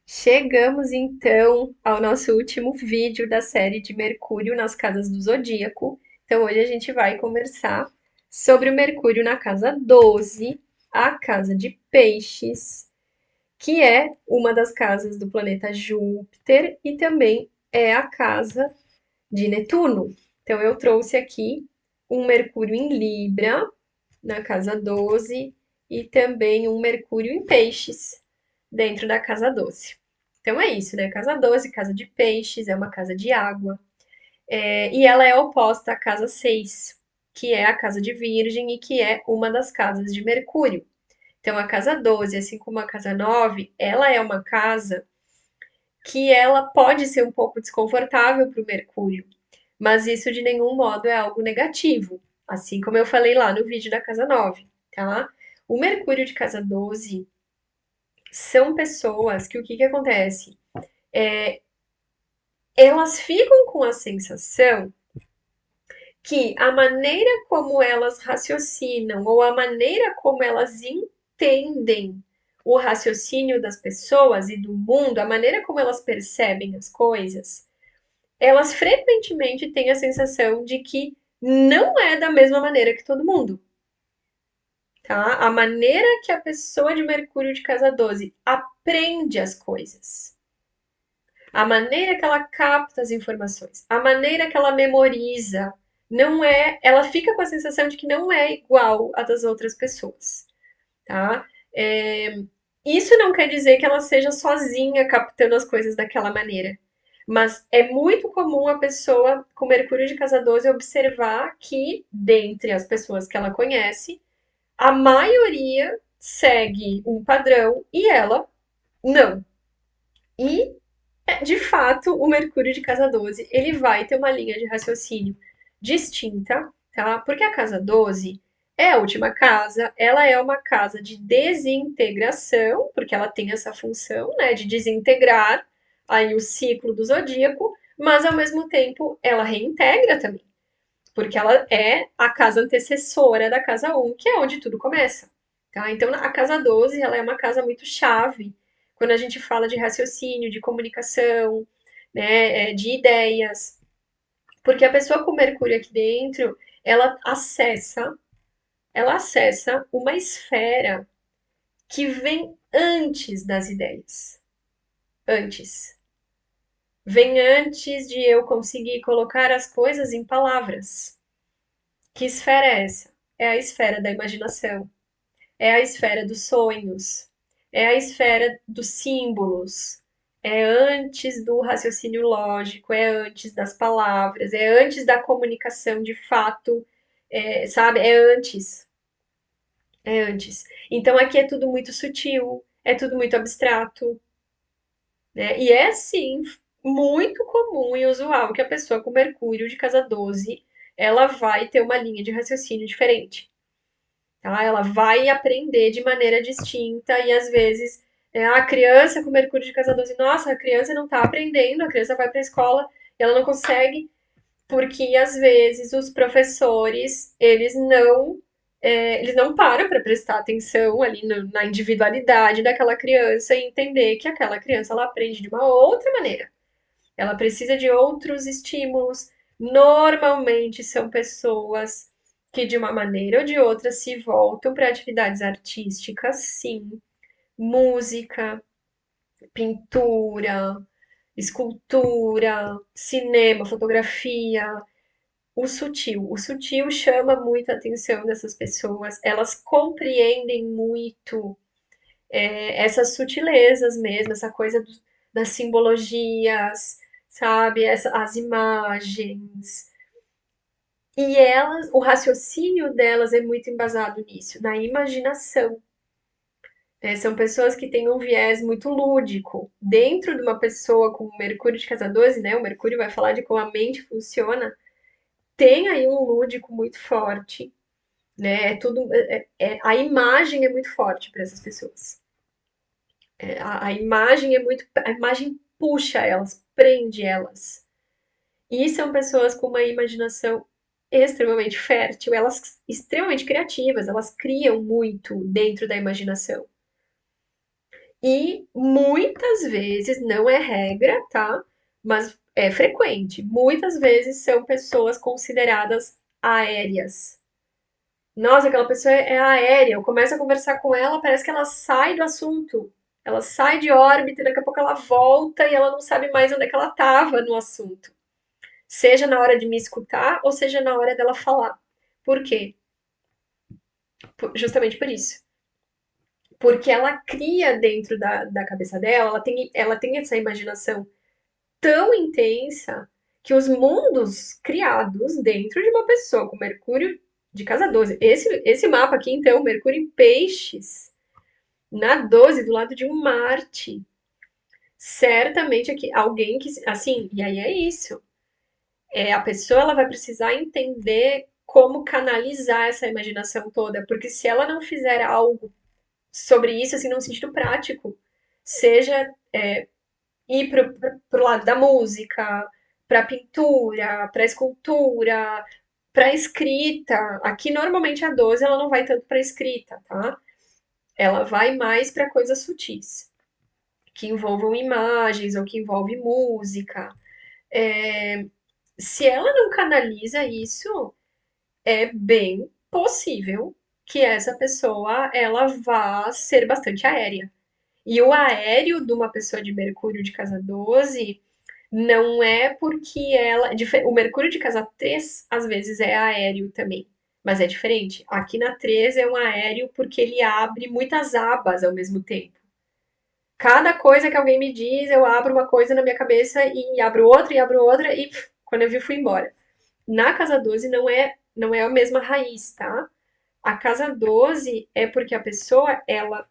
Chegamos então ao nosso último vídeo da série de Mercúrio nas casas do zodíaco. Então hoje a gente vai conversar sobre o Mercúrio na casa 12, a casa de Peixes, que é uma das casas do planeta Júpiter e também é a casa de Netuno. Então eu trouxe aqui um Mercúrio em Libra na casa 12 e também um Mercúrio em Peixes dentro da casa 12. Então é isso, né? Casa 12, casa de peixes, é uma casa de água. E ela é oposta à casa 6, que é a casa de Virgem e que é uma das casas de Mercúrio. Então a casa 12, assim como a casa 9, ela é uma casa que ela pode ser um pouco desconfortável para o Mercúrio, mas isso de nenhum modo é algo negativo, assim como eu falei lá no vídeo da casa 9, tá? O Mercúrio de casa 12 são pessoas que o que acontece? Elas ficam com a sensação que a maneira como elas raciocinam ou a maneira como elas entendem o raciocínio das pessoas e do mundo, a maneira como elas percebem as coisas, elas frequentemente têm a sensação de que não é da mesma maneira que todo mundo, tá? A maneira que a pessoa de Mercúrio de casa 12 aprende as coisas, a maneira que ela capta as informações, a maneira que ela memoriza, não é, ela fica com a sensação de que não é igual a das outras pessoas, tá? É, isso não quer dizer que ela seja sozinha captando as coisas daquela maneira. Mas é muito comum a pessoa com Mercúrio de casa 12 observar que, dentre as pessoas que ela conhece, a maioria segue um padrão e ela não. E de fato, o Mercúrio de casa 12, ele vai ter uma linha de raciocínio distinta, tá? Porque a casa 12 é a última casa, ela é uma casa de desintegração, porque ela tem essa função, né, de desintegrar aí o ciclo do zodíaco, mas ao mesmo tempo ela reintegra também, porque ela é a casa antecessora da casa 1, que é onde tudo começa, tá? Então a casa 12, ela é uma casa muito chave quando a gente fala de raciocínio, de comunicação, né, de ideias, porque a pessoa com Mercúrio aqui dentro, ela acessa uma esfera que vem antes das ideias, antes. Vem antes de eu conseguir colocar as coisas em palavras. Que esfera é essa? É a esfera da imaginação, é a esfera dos sonhos, é a esfera dos símbolos, é antes do raciocínio lógico, é antes das palavras, é antes da comunicação de fato, sabe? É antes, é antes. Então aqui é tudo muito sutil, é tudo muito abstrato, né? E é sim muito comum e usual que a pessoa com Mercúrio de casa 12 ela vai ter uma linha de raciocínio diferente. Tá? Ela vai aprender de maneira distinta e às vezes a criança com Mercúrio de casa 12, nossa, a criança não está aprendendo, a criança vai para a escola e ela não consegue, porque às vezes os professores eles não param para prestar atenção ali na individualidade daquela criança e entender que aquela criança ela aprende de uma outra maneira. Ela precisa de outros estímulos. Normalmente são pessoas que, de uma maneira ou de outra, se voltam para atividades artísticas, sim. Música, pintura, escultura, cinema, fotografia. O sutil. O sutil chama muito a atenção dessas pessoas. Elas compreendem muito essas sutilezas mesmo, essa coisa das simbologias, sabe? As imagens. E elas, o raciocínio delas é muito embasado nisso, na imaginação. Né? São pessoas que têm um viés muito lúdico. Dentro de uma pessoa com o Mercúrio de casa 12, né? O Mercúrio vai falar de como a mente funciona. Tem aí um lúdico muito forte, né? A imagem é muito forte para essas pessoas. A imagem é muito. A imagem puxa elas, prende elas. E são pessoas com uma imaginação extremamente fértil, elas extremamente criativas, elas criam muito dentro da imaginação. E muitas muitas vezes, não é regra, tá? Mas é frequente. Muitas vezes são pessoas consideradas aéreas. Nossa, aquela pessoa é aérea. Eu começo a conversar com ela, parece que ela sai do assunto. Ela sai de órbita, e daqui a pouco ela volta e ela não sabe mais onde é que ela estava no assunto. Seja na hora de me escutar ou seja na hora dela falar. Por quê? Justamente por isso. Porque ela cria dentro da cabeça dela, ela tem essa imaginação tão intensa que os mundos criados dentro de uma pessoa com Mercúrio de casa 12. Esse mapa aqui, então, Mercúrio em Peixes, na 12, do lado de um Marte. Certamente aqui, alguém que. Assim, e aí é isso. A pessoa ela vai precisar entender como canalizar essa imaginação toda, porque se ela não fizer algo sobre isso, assim, num sentido prático, seja ir pro lado da música, pra pintura, pra escultura, pra escrita. Aqui, normalmente, a 12 ela não vai tanto pra escrita, tá? Ela vai mais pra coisas sutis, que envolvam imagens ou que envolve música. Se ela não canaliza isso, é bem possível que essa pessoa ela vá ser bastante aérea. E o aéreo de uma pessoa de Mercúrio de casa 12 não é porque ela. O Mercúrio de casa 3 às vezes é aéreo também. Mas é diferente. Aqui na 3 é um aéreo porque ele abre muitas abas ao mesmo tempo. Cada coisa que alguém me diz, eu abro uma coisa na minha cabeça e abro outra, e quando eu vi, fui embora. Na casa 12 não é a mesma raiz, tá? A casa 12 é porque a pessoa, ela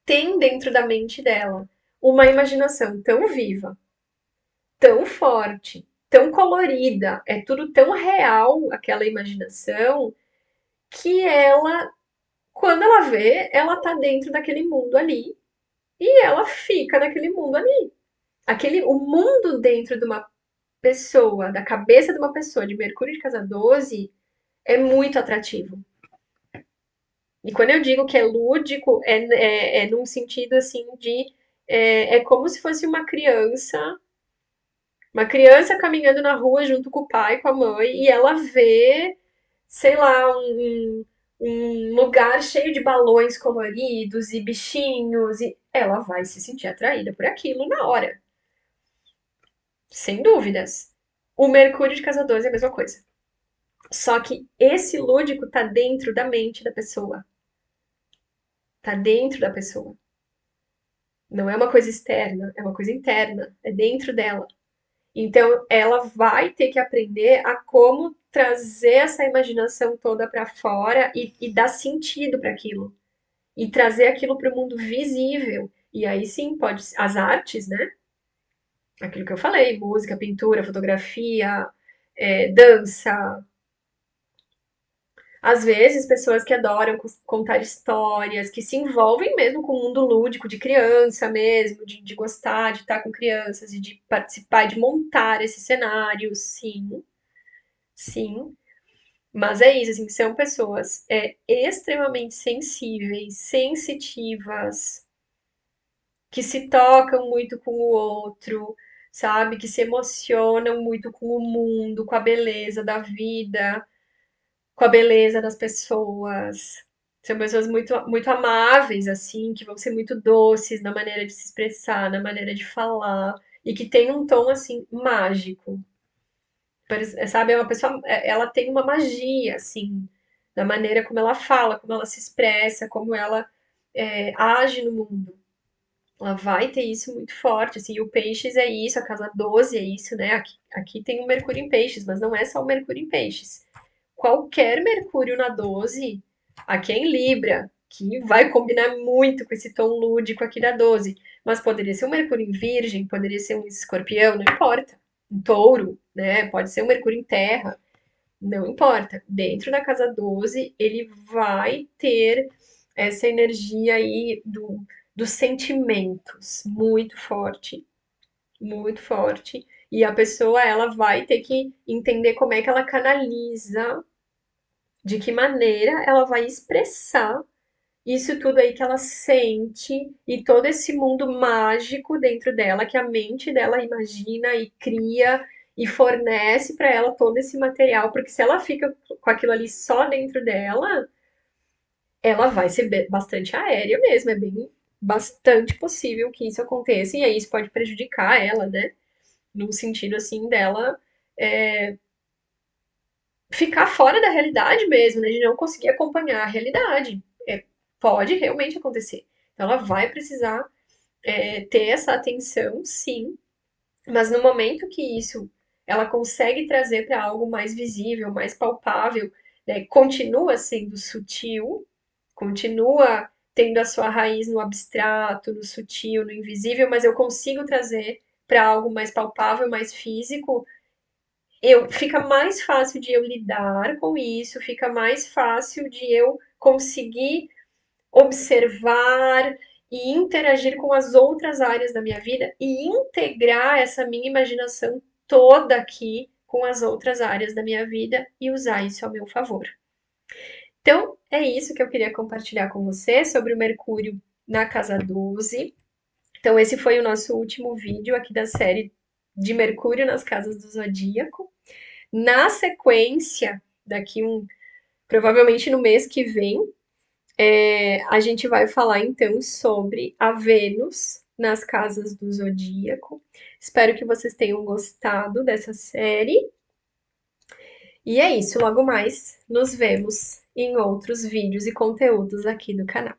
tem dentro da mente dela uma imaginação tão viva, tão forte, tão colorida, é tudo tão real aquela imaginação que ela, quando ela vê, ela tá dentro daquele mundo ali e ela fica naquele mundo ali. O mundo dentro de uma pessoa, da cabeça de uma pessoa de Mercúrio de casa 12 é muito atrativo. E quando eu digo que é lúdico, é num sentido assim de. É como se fosse uma criança caminhando na rua junto com o pai, com a mãe, e ela vê, sei lá, um lugar cheio de balões coloridos e bichinhos, e ela vai se sentir atraída por aquilo na hora, sem dúvidas. O Mercúrio de casa 12 é a mesma coisa. Só que esse lúdico tá dentro da mente da pessoa. Tá dentro da pessoa. Não é uma coisa externa, é uma coisa interna, é dentro dela. Então, ela vai ter que aprender a como trazer essa imaginação toda para fora e dar sentido para aquilo. E trazer aquilo para o mundo visível. E aí sim, pode as artes, né? Aquilo que eu falei, música, pintura, fotografia, dança, às vezes, pessoas que adoram contar histórias, que se envolvem mesmo com o mundo lúdico de criança mesmo, de gostar de estar com crianças e de participar, de montar esses cenários, sim, sim. Mas é isso, assim, são pessoas extremamente sensíveis, sensitivas, que se tocam muito com o outro, sabe? Que se emocionam muito com o mundo, com a beleza da vida, com a beleza das pessoas. São pessoas muito, muito amáveis, assim, que vão ser muito doces na maneira de se expressar, na maneira de falar, e que tem um tom, assim, mágico. Sabe, é uma pessoa, ela tem uma magia, assim, na maneira como ela fala, como ela se expressa, como ela age no mundo. Ela vai ter isso muito forte, assim, e o Peixes é isso, a casa 12 é isso, né? Aqui tem o Mercúrio em Peixes, mas não é só o Mercúrio em Peixes. Qualquer Mercúrio na 12, aqui é em Libra, que vai combinar muito com esse tom lúdico aqui da 12. Mas poderia ser um Mercúrio em Virgem, poderia ser um Escorpião, não importa. Um Touro, né? Pode ser um Mercúrio em Terra, não importa. Dentro da casa 12, ele vai ter essa energia aí dos sentimentos muito forte, muito forte. E a pessoa, ela vai ter que entender como é que ela canaliza, de que maneira ela vai expressar isso tudo aí que ela sente e todo esse mundo mágico dentro dela, que a mente dela imagina e cria e fornece para ela todo esse material, porque se ela fica com aquilo ali só dentro dela, ela vai ser bastante aérea mesmo, é bem bastante possível que isso aconteça, e aí isso pode prejudicar ela, né? No sentido assim dela ficar fora da realidade mesmo, né? De não conseguir acompanhar a realidade. Pode realmente acontecer. Então ela vai precisar ter essa atenção, sim, mas no momento que isso ela consegue trazer para algo mais visível, mais palpável, né? Continua sendo sutil, continua tendo a sua raiz no abstrato, no sutil, no invisível, mas eu consigo trazer para algo mais palpável, mais físico, fica mais fácil de eu lidar com isso, fica mais fácil de eu conseguir observar e interagir com as outras áreas da minha vida e integrar essa minha imaginação toda aqui com as outras áreas da minha vida e usar isso ao meu favor. Então, é isso que eu queria compartilhar com você sobre o Mercúrio na casa 12. Então, esse foi o nosso último vídeo aqui da série de Mercúrio nas casas do zodíaco. Na sequência, provavelmente no mês que vem, a gente vai falar então sobre a Vênus nas casas do zodíaco. Espero que vocês tenham gostado dessa série. E é isso, logo mais nos vemos em outros vídeos e conteúdos aqui do canal.